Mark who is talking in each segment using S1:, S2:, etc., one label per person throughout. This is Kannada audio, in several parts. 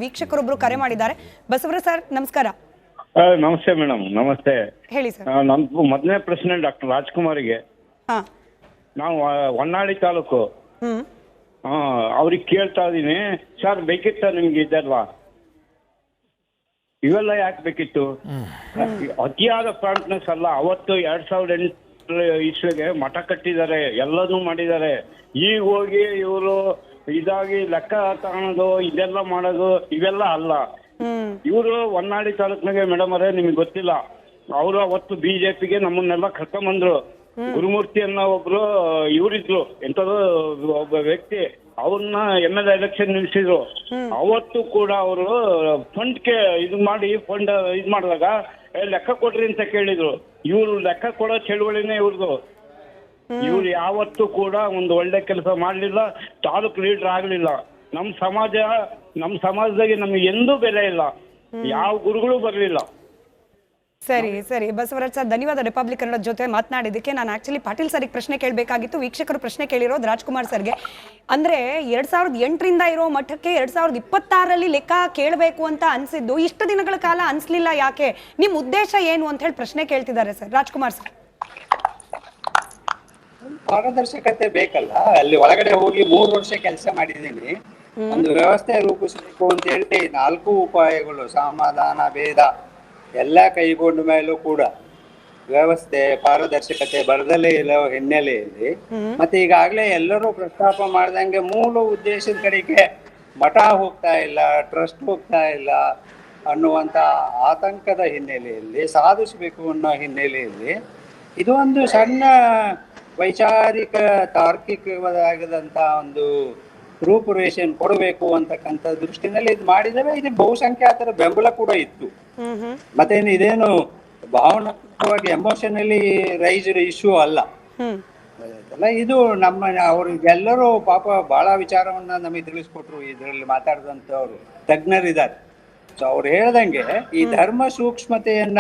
S1: ವೀಕ್ಷಕರೊಬ್ಬರು ಕರೆ ಮಾಡಿದ್ದಾರೆ. ಬಸವರಾಜ್ ಸರ್ ನಮಸ್ಕಾರ.
S2: ನಮಸ್ತೆ ಮೇಡಮ್. ನಮಸ್ತೆ.
S1: ಹೇಳಿ ಸರ್.
S2: ನಮ್ದು ಮೊದಲನೇ ಪ್ರಶ್ನೆ ಡಾಕ್ಟರ್ ರಾಜ್ಕುಮಾರಿಗೆ. ನಾವು ಹೊನ್ನಾಳಿ ತಾಲೂಕು. ಅವ್ರಿಗೆ ಕೇಳ್ತಾ ಇದೀನಿ, ಸರ್ ಬೇಕಿತ್ತ ನಿಮ್ಗೆ ಇದಲ್ವಾ, ಇವೆಲ್ಲ ಯಾಕೆ ಬೇಕಿತ್ತು? ಅತಿಯಾದ ಫ್ರಾಂಕ್ನೆಸ್ ಅಲ್ಲ. ಅವತ್ತು 2008 ಇಸ್ವಿಗೆ ಮಠ ಕಟ್ಟಿದ್ದಾರೆ, ಎಲ್ಲದೂ ಮಾಡಿದ್ದಾರೆ. ಈಗ ಹೋಗಿ ಇವರು ಇದಾಗಿ ಲೆಕ್ಕ ತಗೊಳೋದು ಇದೆಲ್ಲ ಮಾಡೋದು ಇವೆಲ್ಲ ಅಲ್ಲ. ಇವರು ಹೊನ್ನಾಳಿ ತಾಲೂಕಿನಾಗೆ ಮೇಡಮ್ ಅವರೇ, ನಿಮ್ಗೆ ಗೊತ್ತಿಲ್ಲ, ಅವರು ಅವತ್ತು ಬಿಜೆಪಿಗೆ ನಮ್ಮನ್ನೆಲ್ಲ ಕರ್ಕೊಂಬಂದ್ರು. ಗುರುಮೂರ್ತಿ ಅನ್ನೋ ಒಬ್ರು ಇವರಿದ್ರು, ಎಂಥದ್ದು ಒಬ್ಬ ವ್ಯಕ್ತಿ, ಅವ್ರನ್ನ MLA ಎಲೆಕ್ಷನ್ ನಿಲ್ಸಿದ್ರು. ಅವತ್ತು ಕೂಡ ಅವರು ಫಂಡ್ಗೆ ಇದು ಮಾಡಿ ಫಂಡ್ ಇದು ಮಾಡಿದಾಗ ಲೆಕ್ಕ ಕೊಡ್ರಿ ಅಂತ ಕೇಳಿದ್ರು. ಇವ್ರು ಲೆಕ್ಕ ಕೊಡೋ ಚಳುವಳಿನೇ ಇವ್ರದ್ದು. ಇವ್ರು ಯಾವತ್ತೂ ಕೂಡ ಒಂದು ಒಳ್ಳೆ ಕೆಲಸ ಮಾಡ್ಲಿಲ್ಲ, ತಾಲೂಕು ಲೀಡರ್ ಆಗ್ಲಿಲ್ಲ. ನಮ್ಮ ಸಮಾಜದಾಗೆ ನಮ್ಗೆ ಎಂದೂ ಬೆಲೆ ಇಲ್ಲ, ಯಾವ ಗುರುಗಳು ಬರ್ಲಿಲ್ಲ.
S1: ಸರಿ ಸರಿ ಬಸವರಾಜ್ ಸರ್, ಧನ್ಯವಾದ ರಿಪಬ್ಲಿಕ್ ಕನ್ನಡ ಜೊತೆ ಮಾತನಾಡಿದ್ದಕ್ಕೆ. ನಾನು ಆಕ್ಚುಲಿ ಪಾಟೀಲ್ ಸರ್ಗೆ ಪ್ರಶ್ನೆ ಕೇಳಬೇಕಾಗಿತ್ತು, ವೀಕ್ಷಕರು ಪ್ರಶ್ನೆ ಕೇಳಿರೋದು ರಾಜ್ಕುಮಾರ್ ಸರ್ಗೆ. ಅಂದ್ರೆ 2008ರಿಂದ ಇರೋ ಮಠಕ್ಕೆ 2026ರಲ್ಲಿ ಲೆಕ್ಕ ಕೇಳಬೇಕು ಅಂತ ಅನ್ಸಿದ್ದು ಇಷ್ಟು ದಿನಗಳ ಕಾಲ ಅನ್ಸ್ಲಿಲ್ಲ, ಯಾಕೆ? ನಿಮ್ ಉದ್ದೇಶ ಏನು ಅಂತ ಹೇಳಿ ಪ್ರಶ್ನೆ ಕೇಳ್ತಿದ್ದಾರೆ ಸರ್ ರಾಜ್ಕುಮಾರ್ ಸರ್.
S3: ಪಾರದರ್ಶಕತೆ ಬೇಕಲ್ಲ. ಅಲ್ಲಿ ಒಳಗಡೆ ಹೋಗಿ 3 ವರ್ಷ ಕೆಲಸ ಮಾಡಿದ್ದೀನಿ. ಒಂದು ವ್ಯವಸ್ಥೆ ರೂಪಿಸಬೇಕು ಅಂತ ಹೇಳಿ 4 ಉಪಾಯಗಳು, ಸಮಾಧಾನ, ಭೇದ ಎಲ್ಲ ಕೈಗೊಂಡ ಮೇಲೂ ಕೂಡ ವ್ಯವಸ್ಥೆ ಪಾರದರ್ಶಕತೆ ಬರದಲ್ಲೇ ಇರೋ ಹಿನ್ನೆಲೆಯಲ್ಲಿ ಮತ್ತೆ ಈಗಾಗಲೇ ಎಲ್ಲರೂ ಪ್ರಸ್ತಾಪ ಮಾಡ್ದಂಗೆ ಮೂಲ ಉದ್ದೇಶದ ಕಡೆಗೆ ಮಠ ಹೋಗ್ತಾ ಇಲ್ಲ, ಟ್ರಸ್ಟ್ ಹೋಗ್ತಾ ಇಲ್ಲ ಅನ್ನುವಂಥ ಆತಂಕದ ಹಿನ್ನೆಲೆಯಲ್ಲಿ, ಸಾಧಿಸಬೇಕು ಅನ್ನೋ ಹಿನ್ನೆಲೆಯಲ್ಲಿ ಇದು ಒಂದು ಸಣ್ಣ ವೈಚಾರಿಕ ತಾರ್ಕಿಕವಾದಂಥ ಒಂದು ರೂಪುರೇಷನ್ ಕೊಡಬೇಕು ಅಂತಕ್ಕಂಥ ದೃಷ್ಟಿನಲ್ಲಿ ಇದು ಮಾಡಿದ್ದೇವೆ. ಇದು ಬಹುಸಂಖ್ಯಾತರ ಬೆಂಬಲ ಕೂಡ ಇತ್ತು. ಮತ್ತೇನು ಇದೇನು ಭಾವನಾತ್ಮಕವಾಗಿ ಎಮೋಷನಲಿ ರೈಸ್ಡ್ ಇಶ್ಯೂ ಅಲ್ಲ. ಇದು ನಮ್ಮ ಅವ್ರಿಗೆಲ್ಲರೂ ಪಾಪ ಬಹಳ ವಿಚಾರವನ್ನ ನಮಗೆ ತಿಳಿಸ್ಕೊಟ್ರು. ಇದರಲ್ಲಿ ಮಾತಾಡಿದಂಥವ್ರು ತಜ್ಞರಿದ್ದಾರೆ. ಸೊ ಅವ್ರು ಹೇಳ್ದಂಗೆ ಈ ಧರ್ಮ ಸೂಕ್ಷ್ಮತೆಯನ್ನ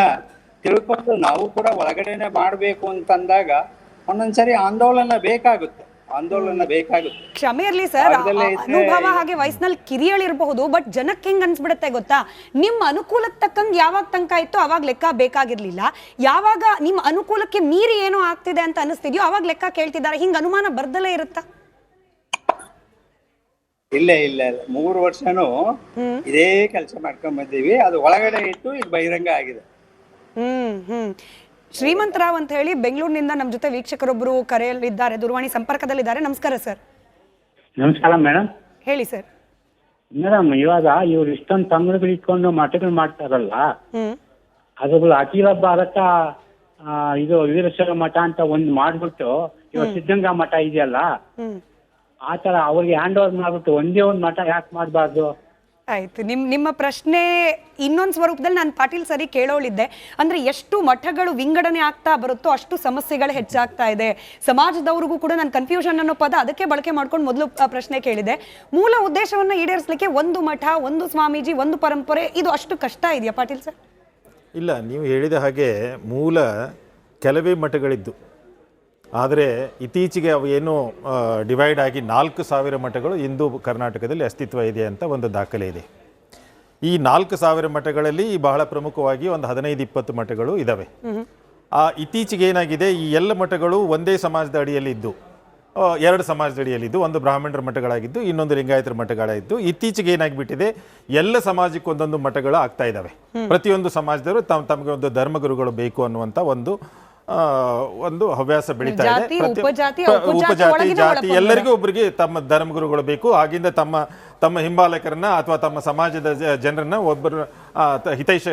S3: ತಿಳ್ಕೊಂಡು ನಾವು ಕೂಡ ಒಳಗಡೆನೆ ಮಾಡಬೇಕು ಅಂತಂದಾಗ ಒಂದೊಂದ್ಸರಿ ಆಂದೋಲನ ಬೇಕಾಗುತ್ತೆ.
S1: ಕ್ಷಮೆ ಇರ್ಲಿ ಸರ್, ಅನುಭವ ಹಾಗೆ ವಯಸ್ಸಿನಲ್ಲಿ ಕಿರಿಯಳಿರಬಹುದು, ಬಟ್ ಜನಕ್ಕೆ ಹೆಂಗ್ ಅನ್ಸ್ಬಿಡುತ್ತೆ ಗೊತ್ತಾ, ನಿಮ್ಮ ಅನುಕೂಲಕ್ಕೆ ತಕ್ಕಂಗೆ ಯಾವಾಗ ತನಕ ಇತ್ತು ಅವಾಗ ಲೆಕ್ಕ ಬೇಕಾಗಿರ್ಲಿಲ್ಲ, ಯಾವಾಗ ನಿಮ್ಮ ಅನುಕೂಲಕ್ಕೆ ಮೀರಿ ಏನೋ ಆಗ್ತಿದೆ ಅಂತ ಅನಿಸ್ತಿದ್ಯೋ ಅವಾಗ ಲೆಕ್ಕ ಕೇಳ್ತಿದ್ದಾರೆ. ಹಿಂಗ ಅನುಮಾನ ಬರ್ದಲೇ ಇರುತ್ತಾ?
S3: ಇಲ್ಲ 3 ವರ್ಷನೂ ಇದೇ ಕೆಲಸ ಮಾಡ್ಕೊಂಡ್ ಬಂದೀವಿ. ಅದು ಒಳಗಡೆ ಇಟ್ಟು ಈಗ ಬಹಿರಂಗ ಆಗಿದೆ.
S1: ಶ್ರೀಮಂತರಾವ್ ಅಂತ ಹೇಳಿ ಬೆಂಗಳೂರಿನಿಂದ ನಮ್ಮ ಜೊತೆ ವೀಕ್ಷಕರೊಬ್ಬರು ಕರೆಯಲ್ಲಿದ್ದಾರೆ, ದೂರವಾಣಿ ಸಂಪರ್ಕದಲ್ಲಿದ್ದಾರೆ. ನಮಸ್ಕಾರ ಸರ್.
S2: ನಮಸ್ಕಾರ ಮೇಡಮ್.
S1: ಹೇಳಿ ಸರ್.
S2: ಮೇಡಮ್, ಇವಾಗ ಇವ್ರು ಇಷ್ಟೊಂದು ತಂಗುಗಳು ಇಟ್ಕೊಂಡು ಮಠಗಳು ಮಾಡ್ತಾರಲ್ಲ, ಅದುಗಳು ಅಖಿಲ ಭಾರತ ಇದು ವೀರಶೈವ ಮಠ ಅಂತ ಒಂದು ಮಾಡ್ಬಿಟ್ಟು ಇವಾಗ ಸಿದ್ಧಗಂಗಾ ಮಠ ಇದೆಯಲ್ಲ, ಆತರ ಅವ್ರಿಗೆ ಹ್ಯಾಂಡ್ ಓವರ್ ಮಾಡ್ಬಿಟ್ಟು ಒಂದೇ ಒಂದು ಮಠ ಯಾಕೆ ಮಾಡಬಾರ್ದು?
S1: ಆಯ್ತು, ನಿಮ್ಮ ಪ್ರಶ್ನೆ ಇನ್ನೊಂದು ಸ್ವರೂಪದಲ್ಲಿ ನಾನು ಪಾಟೀಲ್ ಸರಿ ಕೇಳೋಳಿದ್ದೆ. ಅಂದ್ರೆ ಎಷ್ಟು ಮಠಗಳು ವಿಂಗಡಣೆ ಆಗ್ತಾ ಬರುತ್ತೋ ಅಷ್ಟು ಸಮಸ್ಯೆಗಳು ಹೆಚ್ಚಾಗ್ತಾ ಇದೆ ಸಮಾಜದವ್ರಿಗೂ ಕೂಡ. ನಾನು ಕನ್ಫ್ಯೂಷನ್ ಅನ್ನೋ ಪದ ಅದಕ್ಕೆ ಬಳಕೆ ಮಾಡ್ಕೊಂಡು ಮೊದಲು ಪ್ರಶ್ನೆ ಕೇಳಿದೆ. ಮೂಲ ಉದ್ದೇಶವನ್ನ ಈಡೇರಿಸಲಿಕ್ಕೆ ಒಂದು ಮಠ, ಒಂದು ಸ್ವಾಮೀಜಿ, ಒಂದು ಪರಂಪರೆ, ಇದು ಅಷ್ಟು ಕಷ್ಟ ಇದೆಯಾ ಪಾಟೀಲ್ ಸರ್?
S4: ಇಲ್ಲ, ನೀವು ಹೇಳಿದ ಹಾಗೆ ಮೂಲ ಕೆಲವೇ ಮಠಗಳಿದ್ದು, ಆದರೆ ಇತ್ತೀಚೆಗೆ ಅವು ಏನು ಡಿವೈಡ್ ಆಗಿ 4,000 ಮಠಗಳು ಇಂದು ಕರ್ನಾಟಕದಲ್ಲಿ ಅಸ್ತಿತ್ವ ಇದೆ ಅಂತ ಒಂದು ದಾಖಲೆ ಇದೆ. ಈ 4,000 ಮಠಗಳಲ್ಲಿ ಬಹಳ ಪ್ರಮುಖವಾಗಿ ಒಂದು 15-20 ಮಠಗಳು ಇದ್ದಾವೆ. ಇತ್ತೀಚೆಗೆ ಏನಾಗಿದೆ, ಈ ಎಲ್ಲ ಮಠಗಳು ಒಂದೇ ಸಮಾಜದ ಅಡಿಯಲ್ಲಿ ಇದ್ದು, 2 ಸಮಾಜದ ಅಡಿಯಲ್ಲಿದ್ದು, ಒಂದು ಬ್ರಾಹ್ಮಣರ ಮಠಗಳಾಗಿದ್ದು, ಇನ್ನೊಂದು ಲಿಂಗಾಯತರ ಮಠಗಳಾಗಿದ್ದು, ಇತ್ತೀಚೆಗೆ ಏನಾಗಿಬಿಟ್ಟಿದೆ, ಎಲ್ಲ ಸಮಾಜಕ್ಕೆ ಒಂದೊಂದು ಮಠಗಳು ಆಗ್ತಾ ಇದ್ದಾವೆ. ಪ್ರತಿಯೊಂದು ಸಮಾಜದವರು ತಮಗೆ ಒಂದು ಧರ್ಮಗುರುಗಳು ಬೇಕು ಅನ್ನುವಂಥ ಒಂದು ಹವ್ಯಾಸ ಬೆಳೀತಾ ಇದೆ. ಉಪಜಾತಿ ಜಾತಿ ಎಲ್ಲರಿಗೂ ಒಬ್ಬರಿಗೆ ತಮ್ಮ ಧರ್ಮಗುರುಗಳು ಬೇಕು. ಆಗಿಂದ ತಮ್ಮ ಹಿಂಬಾಲಕರನ್ನ ಅಥವಾ ತಮ್ಮ ಸಮಾಜದ ಜನರನ್ನ ಒಬ್ಬರು ಹಿತೈಷ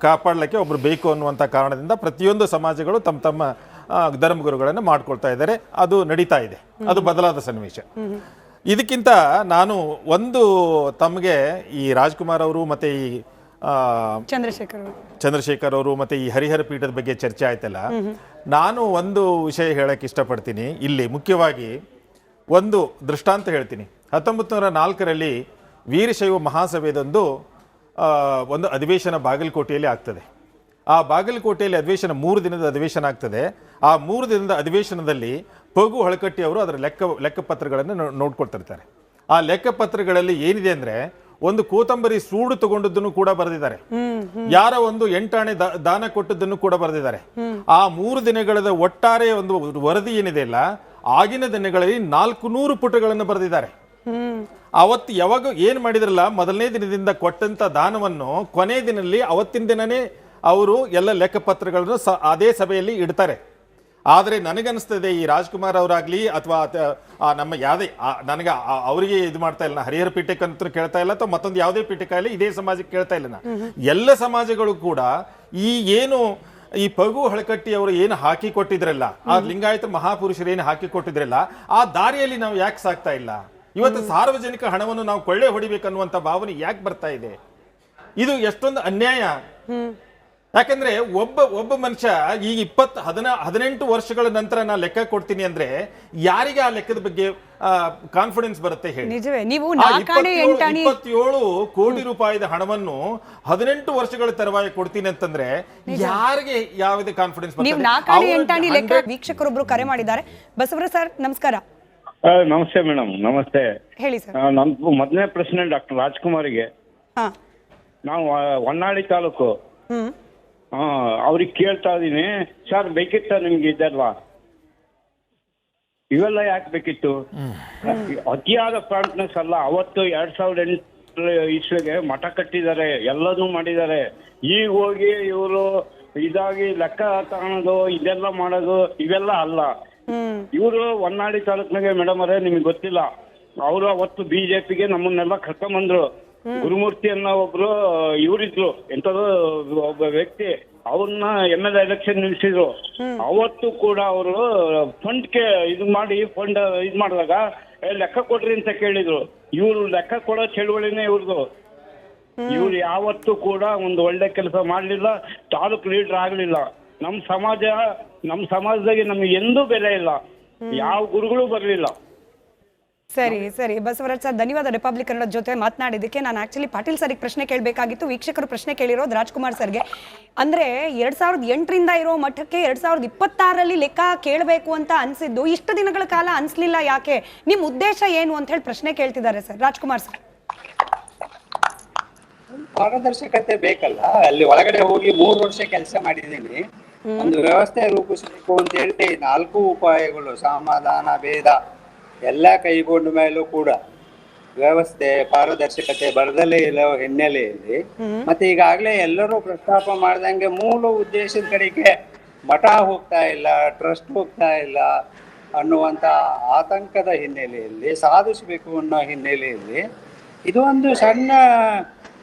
S4: ಕಾಪಾಡಲಿಕ್ಕೆ ಒಬ್ರು ಬೇಕು ಅನ್ನುವಂಥ ಕಾರಣದಿಂದ ಪ್ರತಿಯೊಂದು ಸಮಾಜಗಳು ತಮ್ಮ ಧರ್ಮಗುರುಗಳನ್ನು ಮಾಡ್ಕೊಳ್ತಾ ಇದ್ದಾರೆ. ಅದು ನಡೀತಾ ಇದೆ, ಅದು ಬದಲಾದ ಸನ್ನಿವೇಶ. ಇದಕ್ಕಿಂತ ನಾನು ತಮಗೆ ಈ ರಾಜ್ಕುಮಾರ್ ಅವರು ಮತ್ತೆ ಈ ಚಂದ್ರಶೇಖರ್ ಅವರು ಮತ್ತೆ ಈ ಹರಿಹರ ಪೀಠದ ಬಗ್ಗೆ ಚರ್ಚೆ ಆಯ್ತಲ್ಲ, ನಾನು ಒಂದು ವಿಷಯ ಹೇಳಕ್ಕೆ ಇಷ್ಟಪಡ್ತೀನಿ. ಇಲ್ಲಿ ಮುಖ್ಯವಾಗಿ ಒಂದು ದೃಷ್ಟಾಂತ ಹೇಳ್ತೀನಿ. 1904ರಲ್ಲಿ ವೀರಶೈವ ಮಹಾಸಭೆದೊಂದು ಒಂದು ಅಧಿವೇಶನ ಬಾಗಲಕೋಟೆಯಲ್ಲಿ ಆಗ್ತದೆ. ಆ ಬಾಗಲಕೋಟೆಯಲ್ಲಿ ಅಧಿವೇಶನ 3 ದಿನದ ಅಧಿವೇಶನ ಆಗ್ತದೆ. ಆ 3 ದಿನದ ಅಧಿವೇಶನದಲ್ಲಿ ಪಗು ಹಳಕಟ್ಟಿ ಅವರು ಅದರ ಲೆಕ್ಕಪತ್ರಗಳನ್ನು ನೋಡ್ಕೊಳ್ತಿರ್ತಾರೆ. ಆ ಲೆಕ್ಕಪತ್ರಗಳಲ್ಲಿ ಏನಿದೆ ಅಂದರೆ ಒಂದು ಕೋತಂಬರಿ ಸೂಡು ತಗೊಂಡದ್ದನ್ನು ಕೂಡ ಬರೆದಿದ್ದಾರೆ. ಯಾರ ಒಂದು 8 ಆಣೆ ದಾನ ಕೊಟ್ಟದ್ದನ್ನು ಕೂಡ ಬರೆದಿದ್ದಾರೆ. ಆ 3 ದಿನಗಳ ಒಟ್ಟಾರೆ ಒಂದು ವರದಿ ಏನಿದೆ ಅಲ್ಲ, ಆಗಿನ ದಿನಗಳಲ್ಲಿ 400 ಪುಟಗಳನ್ನು ಬರೆದಿದ್ದಾರೆ. ಅವತ್ತು ಯಾವಾಗ ಏನ್ ಮಾಡಿದ್ರಲ್ಲ, ಮೊದಲನೇ ದಿನದಿಂದ ಕೊಟ್ಟಂತ ದಾನವನ್ನು ಕೊನೆ ದಿನದಲ್ಲಿ ಅವತ್ತಿನ ದಿನನೇ ಅವರು ಎಲ್ಲ ಲೆಕ್ಕಪತ್ರಗಳನ್ನು ಅದೇ ಸಭೆಯಲ್ಲಿ ಇಡ್ತಾರೆ. ಆದರೆ ನನಗನ್ನಿಸ್ತದೆ ಈ ರಾಜ್ಕುಮಾರ್ ಅವರಾಗ್ಲಿ ಅಥವಾ ನಮ್ಮ ಯಾವುದೇ ನನಗೆ ಅವರಿಗೆ ಇದು ಮಾಡ್ತಾ ಇಲ್ಲ, ಹರಿಹರ ಪೀಠಕ್ಕಂತೂ ಕೇಳ್ತಾ ಇಲ್ಲ ಅಥವಾ ಮತ್ತೊಂದು ಯಾವುದೇ ಪೀಠಕ ಇಲ್ಲ, ಇದೇ ಸಮಾಜಕ್ಕೆ ಕೇಳ್ತಾ ಇಲ್ಲ. ಎಲ್ಲ ಸಮಾಜಗಳು ಕೂಡ ಈ ಏನು ಈ ಪಗು ಹಳಕಟ್ಟಿ ಅವರು ಏನು ಹಾಕಿ ಕೊಟ್ಟಿದ್ರಲ್ಲ, ಆ ಲಿಂಗಾಯತ ಮಹಾಪುರುಷರು ಏನು ಹಾಕಿ ಕೊಟ್ಟಿದ್ರಲ್ಲ, ಆ ದಾರಿಯಲ್ಲಿ ನಾವು ಯಾಕೆ ಸಾಕ್ತಾ ಇಲ್ಲ? ಇವತ್ತು ಸಾರ್ವಜನಿಕ ಹಣವನ್ನು ನಾವು ಕೊಳ್ಳೆ ಹೊಡಿಬೇಕನ್ನುವಂತ ಭಾವನೆ ಯಾಕೆ ಬರ್ತಾ ಇದೆ? ಇದು ಎಷ್ಟೊಂದು ಅನ್ಯಾಯ. ಯಾಕಂದ್ರೆ ಒಬ್ಬ ಮನುಷ್ಯ ಈಗ 18 ವರ್ಷಗಳ ನಂತರ ನಾ ಲೆಕ್ಕ ಕೊಡ್ತೀನಿ ಅಂದ್ರೆ ಯಾರಿಗೆ ಆ ಲೆಕ್ಕದ ಬಗ್ಗೆ ಕಾನ್ಫಿಡೆನ್ಸ್ ಬರುತ್ತೆ ಹೇಳಿ?
S1: ನಿಜವೇ. ನೀವು
S4: 27 ಕೋಟಿ ರೂಪಾಯಿದ ಹಣವನ್ನು 18 ವರ್ಷಗಳ ತರುವಾಯ ಕೊಡ್ತೀನಿ ಅಂತಂದ್ರೆ ಯಾರಿಗೆ ಯಾವುದೇ ಕಾನ್ಫಿಡೆನ್ಸ್
S1: ನೀವು 4 ಲೆಕ್ಕ. ವೀಕ್ಷಕರೊಬ್ರು ಕರೆ ಮಾಡಿದ್ದಾರೆ. ಬಸವರಾಜ್ ಸರ್ ನಮಸ್ಕಾರ.
S2: ನಮಸ್ತೆ ಮೇಡಮ್. ನಮಸ್ತೆ.
S1: ಹೇಳಿ ಸರ್.
S2: ನಮ್ದು ಮೊದಲನೇ ಪ್ರಶ್ನೆ ಡಾಕ್ಟರ್ ರಾಜ್ಕುಮಾರಿಗೆ. ನಾವು ಹೊನ್ನಾಳಿ ತಾಲೂಕು ಅವ್ರಿಗೆ ಕೇಳ್ತಾ ಇದೀನಿ, ಸರ್ ಬೇಕಿತ್ತ ನಿಮ್ಗೆ ಇದಲ್ವಾ, ಇವೆಲ್ಲ ಯಾಕೆ ಬೇಕಿತ್ತು? ಅತಿಯಾದ ಪ್ರಾಂಟ್ನೆಸ್ ಅಲ್ಲ. ಅವತ್ತು 2008 ಇಸ್ವಿಗೆ ಮಠ ಕಟ್ಟಿದ್ದಾರೆ, ಎಲ್ಲದೂ ಮಾಡಿದ್ದಾರೆ. ಈಗ ಹೋಗಿ ಇವರು ಇದಾಗಿ ಲೆಕ್ಕ ತಗೊಳೋದು ಇದೆಲ್ಲ ಮಾಡೋದು ಇವೆಲ್ಲ ಅಲ್ಲ. ಇವರು ಹೊನ್ನಾಳಿ ತಾಲೂಕಿನಾಗೆ ಮೇಡಮ್ ಅವರೇ, ನಿಮ್ಗೆ ಗೊತ್ತಿಲ್ಲ, ಅವರು ಅವತ್ತು ಬಿಜೆಪಿಗೆ ನಮ್ಮನ್ನೆಲ್ಲ ಕರ್ಕೊಂಬಂದ್ರು. ಗುರುಮೂರ್ತಿ ಅನ್ನೋ ಒಬ್ರು ಇವರಿದ್ರು, ಎಂತದು ಒಬ್ಬ ವ್ಯಕ್ತಿ, ಅವ್ರನ್ನ MLA ಎಲೆಕ್ಷನ್ ನಿಲ್ಸಿದ್ರು. ಅವತ್ತು ಕೂಡ ಅವರು ಫಂಡ್ಗೆ ಇದು ಮಾಡಿ ಫಂಡ್ ಇದು ಮಾಡಿದಾಗ ಲೆಕ್ಕ ಕೊಡ್ರಿ ಅಂತ ಕೇಳಿದ್ರು. ಇವ್ರು ಲೆಕ್ಕ ಕೊಡೋ ಚಳುವಳಿನೇ ಇವ್ರದು. ಇವ್ರು ಯಾವತ್ತೂ ಕೂಡ ಒಂದು ಒಳ್ಳೆ ಕೆಲಸ ಮಾಡ್ಲಿಲ್ಲ, ತಾಲೂಕ್ ಲೀಡರ್ ಆಗ್ಲಿಲ್ಲ. ನಮ್ಮ ಸಮಾಜದಾಗೆ ನಮ್ಗೆ ಎಂದೂ ಬೆಲೆ ಇಲ್ಲ, ಯಾವ ಗುರುಗಳು ಬರ್ಲಿಲ್ಲ.
S1: ಸರಿ ಸರಿ ಬಸವರಾಜ್ ಸರ್, ಧನ್ಯವಾದ ರಿಪಬ್ಲಿಕ್ ಕನ್ನಡ ಜೊತೆ ಮಾತನಾಡಿದ್ದಕ್ಕೆ. ನಾನು ಆಕ್ಚುಲಿ ಪಾಟೀಲ್ ಸರ್ಗೆ ಪ್ರಶ್ನೆ ಕೇಳಬೇಕಾಗಿತ್ತು, ವೀಕ್ಷಕರು ಪ್ರಶ್ನೆ ಕೇಳಿರೋದು ರಾಜ್ಕುಮಾರ್ ಸರ್ಗೆ. ಅಂದ್ರೆ 2008ರಿಂದ ಇರೋ ಮಠಕ್ಕೆ 2026ರಲ್ಲಿ ಲೆಕ್ಕ ಕೇಳಬೇಕು ಅಂತ ಅನ್ಸಿದ್ದು ಇಷ್ಟು ದಿನಗಳ ಕಾಲ ಅನ್ಸ್ಲಿಲ್ಲ ಯಾಕೆ? ನಿಮ್ ಉದ್ದೇಶ ಏನು ಅಂತ ಹೇಳಿ ಪ್ರಶ್ನೆ ಕೇಳ್ತಿದ್ದಾರೆ ಸರ್ ರಾಜ್ಕುಮಾರ್ ಸರ್.
S3: ಪಾರದರ್ಶಕತೆ ಬೇಕಲ್ಲ. ಅಲ್ಲಿ ಒಳಗಡೆ ಹೋಗಿ 3 ವರ್ಷ ಕೆಲಸ ಮಾಡಿದ್ದೀನಿ. ಒಂದು ವ್ಯವಸ್ಥೆ ರೂಪಿಸಬೇಕು ಅಂತ ಹೇಳಿ 4 ಉಪಾಯಗಳು, ಸಮಾಧಾನ, ಭೇದ ಎಲ್ಲ ಕೈಗೊಂಡ ಮೇಲೂ ಕೂಡ ವ್ಯವಸ್ಥೆ ಪಾರದರ್ಶಕತೆ ಬರದಲ್ಲೇ ಇರೋ ಹಿನ್ನೆಲೆಯಲ್ಲಿ ಮತ್ತೆ ಈಗಾಗಲೇ ಎಲ್ಲರೂ ಪ್ರಸ್ತಾಪ ಮಾಡ್ದಂಗೆ ಮೂಲ ಉದ್ದೇಶದ ಕಡೆಗೆ ಮಠ ಹೋಗ್ತಾ ಇಲ್ಲ, ಟ್ರಸ್ಟ್ ಹೋಗ್ತಾ ಇಲ್ಲ ಅನ್ನುವಂಥ ಆತಂಕದ ಹಿನ್ನೆಲೆಯಲ್ಲಿ, ಸಾಧಿಸಬೇಕು ಅನ್ನೋ ಹಿನ್ನೆಲೆಯಲ್ಲಿ ಇದು ಒಂದು ಸಣ್ಣ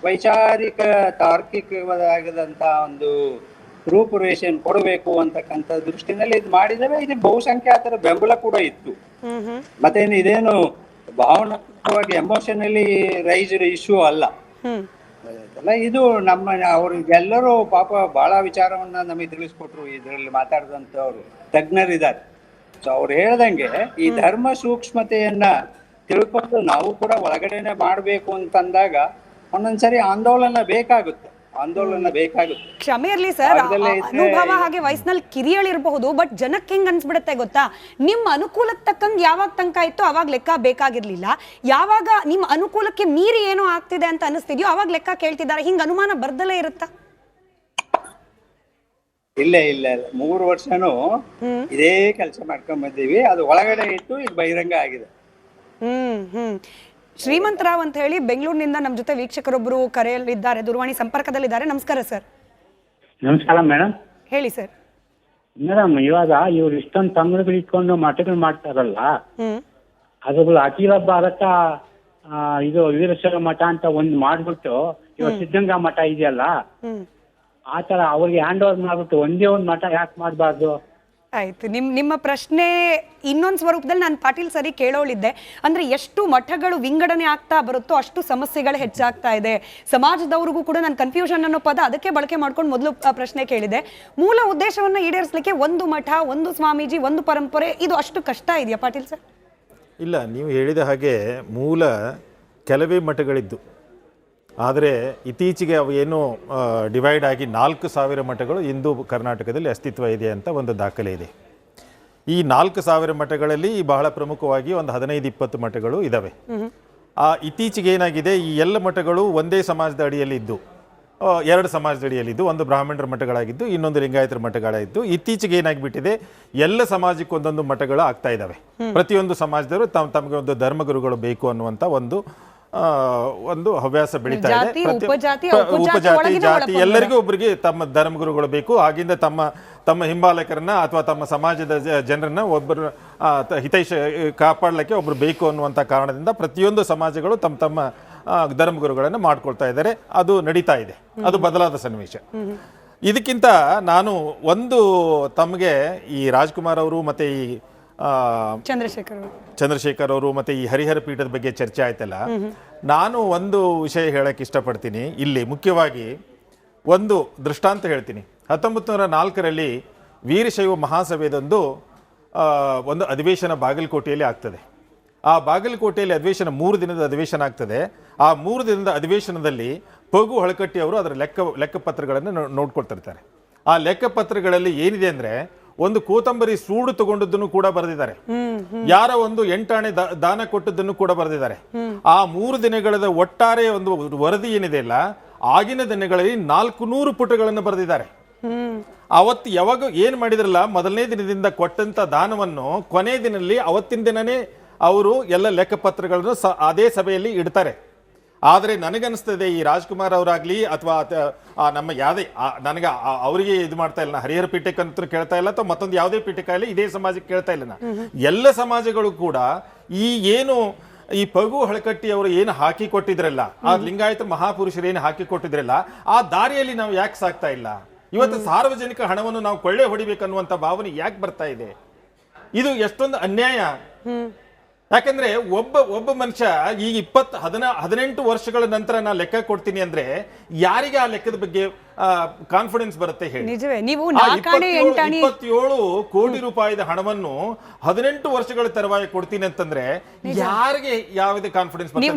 S3: ವೈಚಾರಿಕ ತಾರ್ಕಿಕವಾದಂಥ ಒಂದು ರೂಪುರೇಷನ್ ಕೊಡಬೇಕು ಅಂತಕ್ಕಂಥ ದೃಷ್ಟಿನಲ್ಲಿ ಇದು ಮಾಡಿದರೆ ಇದು ಬಹುಸಂಖ್ಯಾತರ ಬೆಂಬಲ ಕೂಡ ಇತ್ತು. ಮತ್ತೇನು ಇದೇನು ಭಾವನಾತ್ಮಕವಾಗಿ ಎಮೋಷನಲಿ ರೈಸ್ಡ್ ಇಶ್ಯೂ ಅಲ್ಲ. ಇದು ನಮ್ಮ ಅವ್ರಿಗೆಲ್ಲರೂ ಪಾಪ ಬಹಳ ವಿಚಾರವನ್ನ ನಮಗೆ ತಿಳಿಸ್ಕೊಟ್ರು. ಇದರಲ್ಲಿ ಮಾತಾಡಿದಂಥವ್ರು ತಜ್ಞರಿದ್ದಾರೆ. ಸೊ ಅವ್ರು ಹೇಳ್ದಂಗೆ ಈ ಧರ್ಮ ಸೂಕ್ಷ್ಮತೆಯನ್ನ ತಿಳ್ಕೊಂಡು ನಾವು ಕೂಡ ಒಳಗಡೆನೆ ಮಾಡಬೇಕು ಅಂತಂದಾಗ ಒಂದೊಂದ್ಸರಿ ಆಂದೋಲನ ಬೇಕಾಗುತ್ತೆ.
S1: ಕ್ಷಮೆ ಇರ್ಲಿ ಸರ್, ಅನುಭವ ಹಾಗೆ ವಯಸ್ಸಿನಲ್ಲಿ ಕಿರಿಯಳಿರಬಹುದು, ಬಟ್ ಜನಕ್ಕೆ ಹೆಂಗ್ ಅನ್ಸ್ಬಿಡುತ್ತೆ ಗೊತ್ತಾ, ನಿಮ್ಮ ಅನುಕೂಲಕ್ಕೆ ತಕ್ಕಂಗೆ ಯಾವಾಗ ತನಕ ಇತ್ತು ಅವಾಗ ಲೆಕ್ಕ ಬೇಕಾಗಿರ್ಲಿಲ್ಲ. ಯಾವಾಗ ನಿಮ್ಮ ಅನುಕೂಲಕ್ಕೆ ಮೀರಿ ಏನೋ ಆಗ್ತಿದೆ ಅಂತ ಅನಿಸ್ತಿದ್ಯೋ ಅವಾಗ ಲೆಕ್ಕ ಕೇಳ್ತಿದ್ದಾರೆ. ಹಿಂಗ ಅನುಮಾನ ಬರ್ದಲೇ ಇರುತ್ತಾ?
S3: ಇಲ್ಲ 3 ವರ್ಷನೂ ಇದೇ ಕೆಲಸ ಮಾಡ್ಕೊಂಡ್ ಬಂದೀವಿ. ಅದು ಒಳಗಡೆ ಇಟ್ಟು ಈಗ ಬಹಿರಂಗ ಆಗಿದೆ.
S1: ಶ್ರೀಮಂತ ರಾವ್ ಅಂತ ಹೇಳಿ ಬೆಂಗಳೂರಿನಿಂದ ನಮ್ಮ ಜೊತೆ ವೀಕ್ಷಕರೊಬ್ಬರು ಕರೆಯಲ್ಲಿದ್ದಾರೆ, ದೂರವಾಣಿ ಸಂಪರ್ಕದಲ್ಲಿದ್ದಾರೆ. ನಮಸ್ಕಾರ ಸರ್.
S5: ನಮಸ್ಕಾರ ಮೇಡಮ್.
S1: ಹೇಳಿ ಸರ್.
S5: ಮೇಡಮ್, ಇವಾಗ ಇವ್ರು ಇಷ್ಟೊಂದು ತಂಗುಗಳು ಇಟ್ಕೊಂಡು ಮಠಗಳು ಮಾಡ್ತಾರಲ್ಲ, ಅದುಗಳು ಅಖಿಲ ಭಾರತ ಇದು ವೀರಶೈವ ಮಠ ಅಂತ ಒಂದು ಮಾಡ್ಬಿಟ್ಟು ಇವಾಗ ಸಿದ್ಧಗಂಗಾ ಮಠ ಇದೆಯಲ್ಲ, ಆತರ ಅವ್ರಿಗೆ ಹ್ಯಾಂಡ್ ಓವರ್ ಮಾಡ್ಬಿಟ್ಟು ಒಂದೇ ಒಂದು ಮಠ ಯಾಕೆ ಮಾಡಬಾರ್ದು?
S1: ಆಯ್ತು, ನಿಮ್ಮ ಪ್ರಶ್ನೆ ಇನ್ನೊಂದು ಸ್ವರೂಪದಲ್ಲಿ ನಾನು ಪಾಟೀಲ್ ಸರಿ ಕೇಳೋಳಿದ್ದೆ. ಅಂದ್ರೆ ಎಷ್ಟು ಮಠಗಳು ವಿಂಗಡಣೆ ಆಗ್ತಾ ಬರುತ್ತೋ ಅಷ್ಟು ಸಮಸ್ಯೆಗಳು ಹೆಚ್ಚಾಗ್ತಾ ಇದೆ. ಸಮಾಜದವ್ರಿಗೂ ಕೂಡ ನಾನು ಕನ್ಫ್ಯೂಷನ್ ಅನ್ನೋ ಪದ ಅದಕ್ಕೆ ಬಳಕೆ ಮಾಡ್ಕೊಂಡು ಮೊದಲು ಪ್ರಶ್ನೆ ಕೇಳಿದೆ. ಮೂಲ ಉದ್ದೇಶವನ್ನ ಈಡೇರಿಸಲಿಕ್ಕೆ ಒಂದು ಮಠ, ಒಂದು ಸ್ವಾಮೀಜಿ, ಒಂದು ಪರಂಪರೆ, ಇದು ಅಷ್ಟು ಕಷ್ಟ ಇದೆಯಾ ಪಾಟೀಲ್ ಸರ್?
S4: ಇಲ್ಲ, ನೀವು ಹೇಳಿದ ಹಾಗೆ ಮೂಲ ಕೆಲವೇ ಮಠಗಳಿದ್ದು, ಆದರೆ ಇತ್ತೀಚೆಗೆ ಅವು ಏನು ಡಿವೈಡ್ ಆಗಿ 4,000 ಮಠಗಳು ಇಂದು ಕರ್ನಾಟಕದಲ್ಲಿ ಅಸ್ತಿತ್ವ ಇದೆ ಅಂತ ಒಂದು ದಾಖಲೆ ಇದೆ. ಈ 4,000 ಮಠಗಳಲ್ಲಿ ಬಹಳ ಪ್ರಮುಖವಾಗಿ ಒಂದು 15-20 ಮಠಗಳು ಇದ್ದಾವೆ. ಇತ್ತೀಚೆಗೆ ಏನಾಗಿದೆ, ಈ ಎಲ್ಲ ಮಠಗಳು ಒಂದೇ ಸಮಾಜದ ಅಡಿಯಲ್ಲಿ ಇದ್ದು, ಎರಡು ಸಮಾಜದ ಅಡಿಯಲ್ಲಿದ್ದು, ಒಂದು ಬ್ರಾಹ್ಮಣರ ಮಠಗಳಾಗಿದ್ದು, ಇನ್ನೊಂದು ಲಿಂಗಾಯತರ ಮಠಗಳಾಗಿದ್ದು, ಇತ್ತೀಚೆಗೆ ಏನಾಗಿಬಿಟ್ಟಿದೆ, ಎಲ್ಲ ಸಮಾಜಕ್ಕೆ ಒಂದೊಂದು ಮಠಗಳು ಆಗ್ತಾ ಇದ್ದಾವೆ. ಪ್ರತಿಯೊಂದು ಸಮಾಜದವರು ತಮಗೆ ಒಂದು ಧರ್ಮಗುರುಗಳು ಬೇಕು ಅನ್ನುವಂಥ ಒಂದು ಹವ್ಯಾಸ ಬೆಳೀತಾ ಇದೆ. ಉಪಜಾತಿ ಜಾತಿ ಎಲ್ಲರಿಗೂ ಒಬ್ಬರಿಗೆ ತಮ್ಮ ಧರ್ಮಗುರುಗಳು ಬೇಕು. ಆಗಿಂದ ತಮ್ಮ ಹಿಂಬಾಲಕರನ್ನ ಅಥವಾ ತಮ್ಮ ಸಮಾಜದ ಜನರನ್ನ ಒಬ್ಬರು ಹಿತೈಷ ಕಾಪಾಡಲಿಕ್ಕೆ ಒಬ್ರು ಬೇಕು ಅನ್ನುವಂಥ ಕಾರಣದಿಂದ ಪ್ರತಿಯೊಂದು ಸಮಾಜಗಳು ತಮ್ಮ ಧರ್ಮಗುರುಗಳನ್ನು ಮಾಡ್ಕೊಳ್ತಾ ಇದ್ದಾರೆ. ಅದು ನಡೀತಾ ಇದೆ, ಅದು ಬದಲಾದ ಸನ್ನಿವೇಶ. ಇದಕ್ಕಿಂತ ನಾನು ತಮಗೆ ಈ ರಾಜ್ಕುಮಾರ್ ಅವರು ಮತ್ತೆ ಈ ಚಂದ್ರಶೇಖರ್ ಅವರು ಮತ್ತೆ ಈ ಹರಿಹರ ಪೀಠದ ಬಗ್ಗೆ ಚರ್ಚೆ ಆಯ್ತಲ್ಲ, ನಾನು ಒಂದು ವಿಷಯ ಹೇಳಕ್ಕೆ ಇಷ್ಟಪಡ್ತೀನಿ. ಇಲ್ಲಿ ಮುಖ್ಯವಾಗಿ ಒಂದು ದೃಷ್ಟಾಂತ ಹೇಳ್ತೀನಿ. 1904ರಲ್ಲಿ ವೀರಶೈವ ಮಹಾಸಭೆಯದೊಂದು ಒಂದು ಅಧಿವೇಶನ ಬಾಗಲಕೋಟೆಯಲ್ಲಿ ಆಗ್ತದೆ. ಆ ಬಾಗಲಕೋಟೆಯಲ್ಲಿ ಅಧಿವೇಶನ 3 ದಿನದ ಅಧಿವೇಶನ ಆಗ್ತದೆ. ಆ 3 ದಿನದ ಅಧಿವೇಶನದಲ್ಲಿ ಪಗು ಹಳಕಟ್ಟಿ ಅವರು ಅದರ ಲೆಕ್ಕಪತ್ರಗಳನ್ನು ನೋಡ್ಕೊಳ್ತಿರ್ತಾರೆ. ಆ ಲೆಕ್ಕಪತ್ರಗಳಲ್ಲಿ ಏನಿದೆ ಅಂದ್ರೆ, ಒಂದು ಕೋತಂಬರಿ ಸೂಡು ತಗೊಂಡದ್ದನ್ನು ಕೂಡ ಬರೆದಿದ್ದಾರೆ, ಯಾರ ಒಂದು 8 ಆಣೆ ದಾನ ಕೊಟ್ಟದ್ದನ್ನು ಕೂಡ ಬರೆದಿದ್ದಾರೆ. ಆ 3 ದಿನಗಳ ಒಟ್ಟಾರೆ ಒಂದು ವರದಿ ಏನಿದೆ ಅಲ್ಲ, ಆಗಿನ ದಿನಗಳಲ್ಲಿ 400 ಪುಟಗಳನ್ನು ಬರೆದಿದ್ದಾರೆ. ಅವತ್ತು ಯಾವಾಗ ಏನ್ ಮಾಡಿದ್ರಲ್ಲ, ಮೊದಲನೇ ದಿನದಿಂದ ಕೊಟ್ಟಂತ ದಾನವನ್ನು ಕೊನೆ ದಿನದಲ್ಲಿ ಅವತ್ತಿನ ದಿನನೇ ಅವರು ಎಲ್ಲ ಲೆಕ್ಕಪತ್ರಗಳನ್ನು ಅದೇ ಸಭೆಯಲ್ಲಿ ಇಡ್ತಾರೆ. ಆದರೆ ನನಗನ್ನಿಸ್ತದೆ, ಈ ರಾಜ್ಕುಮಾರ್ ಅವರಾಗ್ಲಿ ಅಥವಾ ನಮ್ಮ ಯಾವುದೇ ನನಗೆ ಅವರಿಗೆ ಇದು ಮಾಡ್ತಾ ಇಲ್ಲ, ಹರಿಹರ ಪೀಠಕ್ಕಂತೂ ಕೇಳ್ತಾ ಇಲ್ಲ ಅಥವಾ ಮತ್ತೊಂದು ಯಾವುದೇ ಪೀಠಕ್ಕೆ ಆಗಲಿ, ಇದೇ ಸಮಾಜಕ್ಕೆ ಕೇಳ್ತಾ ಇಲ್ಲ. ಎಲ್ಲ ಸಮಾಜಗಳು ಕೂಡ ಈ ಪಗು ಹಳಕಟ್ಟಿ ಅವರು ಏನು ಹಾಕಿ ಕೊಟ್ಟಿದ್ರಲ್ಲ, ಆ ಲಿಂಗಾಯತ ಮಹಾಪುರುಷರು ಏನು ಹಾಕಿ ಕೊಟ್ಟಿದ್ರಲ್ಲ, ಆ ದಾರಿಯಲ್ಲಿ ನಾವು ಯಾಕೆ ಸಾಕ್ತಾ ಇಲ್ಲ? ಇವತ್ತು ಸಾರ್ವಜನಿಕ ಹಣವನ್ನು ನಾವು ಕೊಳ್ಳೆ ಹೊಡಿಬೇಕನ್ನುವಂತ ಭಾವನೆ ಯಾಕೆ ಬರ್ತಾ ಇದೆ? ಇದು ಎಷ್ಟೊಂದು ಅನ್ಯಾಯ. ಯಾಕಂದ್ರೆ ಒಬ್ಬ ಮನುಷ್ಯ ಈ 18 ವರ್ಷಗಳ ನಂತರ ನಾ ಲೆಕ್ಕ ಕೊಡ್ತೀನಿ ಅಂದ್ರೆ ಯಾರಿಗೆ ಆ ಲೆಕ್ಕದ ಬಗ್ಗೆ ಕಾನ್ಫಿಡೆನ್ಸ್ ಬರುತ್ತೆ ಹೇಳಿ?
S1: ನಿಜವೇ. ನೀವು
S4: 27 ಕೋಟಿ ರೂಪಾಯಿದ ಹಣವನ್ನು 18 ವರ್ಷಗಳ ತರುವಾಯ ಕೊಡ್ತೀನಿ ಅಂತಂದ್ರೆ ಯಾರಿಗೆ ಯಾವುದೇ ಕಾನ್ಫಿಡೆನ್ಸ್ ಬರ್ತದೆ?